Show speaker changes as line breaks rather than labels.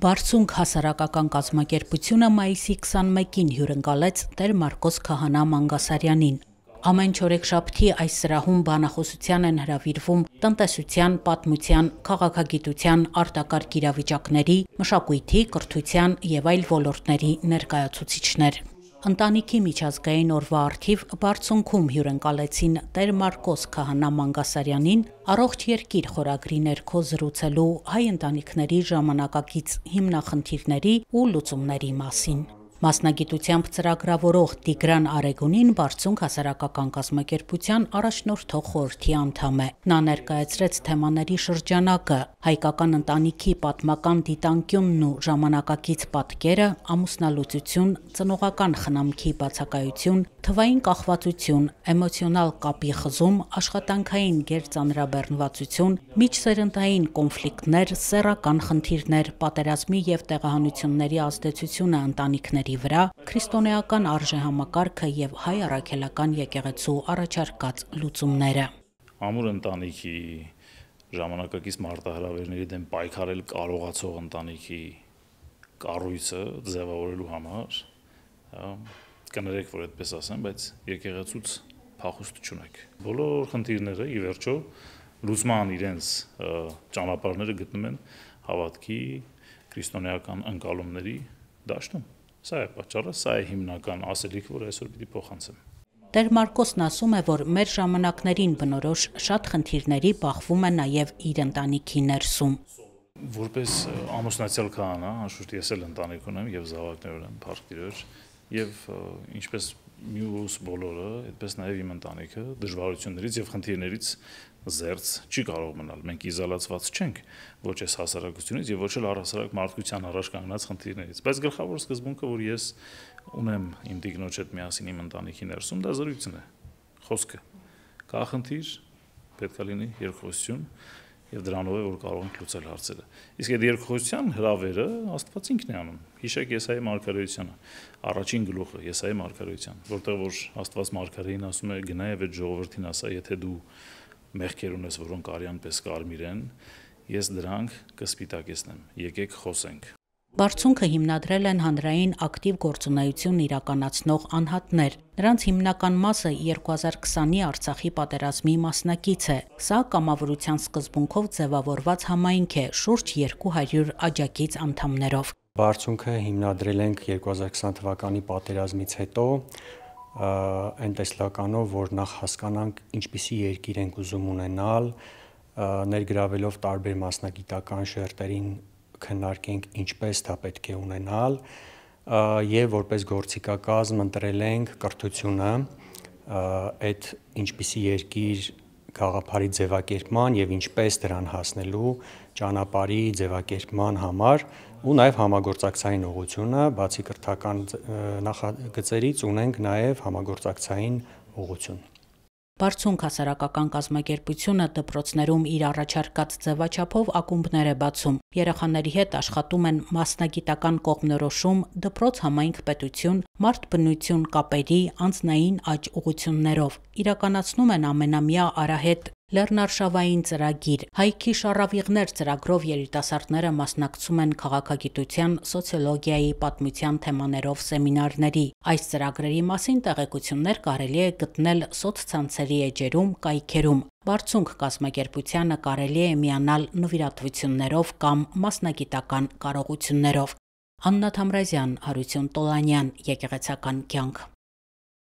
Բարձունք հասարակական կազմակերպությունը մայիսի 21-ին հյուրընկալեց Տեր Մարկոս Քահանա Մանգասարյանին։ Ամեն չորեքշաբթի այս սրահում բանախոսության են հրավիրվում տնտեսության, պատմության, քաղաքագիտության, արտակարգ իրավիճակների, մշակույթի, կրթության և այլ ոլորտների ներկայացուցիչներ։ Ընտանիքի միջազգային օրվա առթիվ Բարձունքում հյուրընկալեցին Տեր Մարկոս Քահանա Մանգասարյանին «Առողջ երկիր» խորագրի ներքո զրուցելու հայ ընտանիքների ժամանակակից հիմնախնդիրների ու լուծումների մասին։ Մասնագիտությամբ ծրագրավորող Տիգրան Արեգունին Բարձունք հասարակական կազմակերպության առաջնորդող խորհրդի անդամ է։ Նա ներկայացրեց թեմաների շրջանակը՝ հայկական ընտանիքի պատմական դիտանկյունն ու ժամանակակից պատկերը, ամուսնալուծություն, ծնողական խնամքի բացակայություն, թվային կախվածություն, էմոցիոնալ կապի խզում, աշխատանքային գերծանրաբեռնվածություն, միջսերնդային կոնֆլիկտներ, սեռական խնդիրներ, պատերազմի և տեղահանությունների ազդեցությունը ընտանիքների վրա, քրիստոնեական արժեհամակարգը և հայ առաքելական եկեղեցու առաջարկած լուծումները։
Ամուր ընտանիքի, ժամանակակից մարտահրավերների դեմ պայքարել կարողացող ընտանիքի կառույցը ձևավորելու համար, կներեք, որ այդպես ասեմ, բայց եկեղեցուց փախուստ չունեք։ Բոլոր խնդիրները ի վերջո լուծման իրենց ճանապարհները գտնում են հավատքի, քրիստոնեական ընկալումների դաշտում։ Սա է պատճառը, սա է հիմնական ասելիքը, որ այսօր պիտի փոխանցեմ։
Տեր Մարկոսն ասում է, որ մեր ժամանակներին բնորոշ շատ խնդիրների բախվում է նաև իր ընտանիքի ներսում։
Որպես ամուսնացյալ քահանա, անշուշտ ես էլ ընտանիք ունեմ եւ զավակներ ունեմ, փառք Տիրոջ, եւ ինչպես մյուս բոլորը, այդպես նաեւ իմ ընտանիքը դժվարություններից եւ խնդիրներից զերծ չի կարող մնալ։ Մենք իզոլացված չենք ոչ այս հասարակությունից եւ ոչ էլ առհասարակ մարդկության առաջ կանգնած խնդիրներից, բայց գլխավոր սկզբունքը, որ ես ունեմ իմ տիկնոջ հետ միասին իմ ընտանիքի ներսում, դա զրույցն է, խոսքը։ Կա խնդիր, պետք է լինի երկխոսություն եւ դրանով է, որ կարող ենք լուծել հարցերը։ Իսկ այդ երկխոսության հրավերը Աստված ինքն է անում։ Հիշեք Եսայի մարգարեությունը, առաջին գլուխը Եսայի մարգարեության, որտեղ որ Աստված մարգարեին ասում է՝ գնա եւ այդ ժողովրդին ասա, եթե դու մեղքեր ունես, որոնք արյան պես կարմիր են, ես դրանք կսպիտակեցնեմ։ Եկեք խոսենք։
Բարձունքը հիմնադրել են հանրային ակտիվ գործունեություն իրականացնող անհատներ։ Նրանց հիմնական մասը 2020-ի Արցախի պատերազմի մասնակից է։ Սա կամավորության սկզբունքով ձևավորված համայնք է շուրջ 200 աջակից անդամներով։
Բարձունքը հիմնադրել ենք 2020 թվականի պատերազմից հետո, այն տեսլականով, որ նախ հասկանանք ինչպիսի երկիր ենք ուզում ունենալ, ներգրավելով տարբեր մասնագիտական շերտերին քննարկենք ինչպես դա պետք է ունենալ եւ որպես գործիքակազմ ընտրել ենք կրթությունը այդ ինչպիսի երկիր գաղափարի ձևակերպման եւ ինչպես դրան հասնելու ճանապարհի ձևակերպման համար ու նաեւ համագործակցային ուղղությունը բացի կրթական նախագծերից ունենք նաեւ համագործակցային ուղղություն։
Բարձունք հասարակական կազմակերպությունը դպրոցներում իր առաջարկած ձևաչափով ակումբներ է բացում։ Երեխաների հետ աշխատում են մասնագիտական կողմնորոշում, դպրոց-համայնք պետություն, մարդ-բնություն կապերի, անձնային աճ ուղղություններով։ Իրականացնում են ամենամյա արահետ լեռնարշավային ծրագիր։ Հայքի շառավիղներ ծրագրով երիտասարդները մասնակցում են քաղաքագիտության, սոցիոլոգիայի, պատմության թեմաներով սեմինարների։ Այս ծրագրերի մասին տեղեկություններ կարելի է գտնել սոցցանցերի էջերում, կայքերում։ Բարձունք կազմակերպությանը կարելի է միանալ նվիրատվություններով կամ մասնագիտական կարողություններով։ Աննա Թամրազյան, Հարություն Տոլանյան, Եկեղեցական կյանք։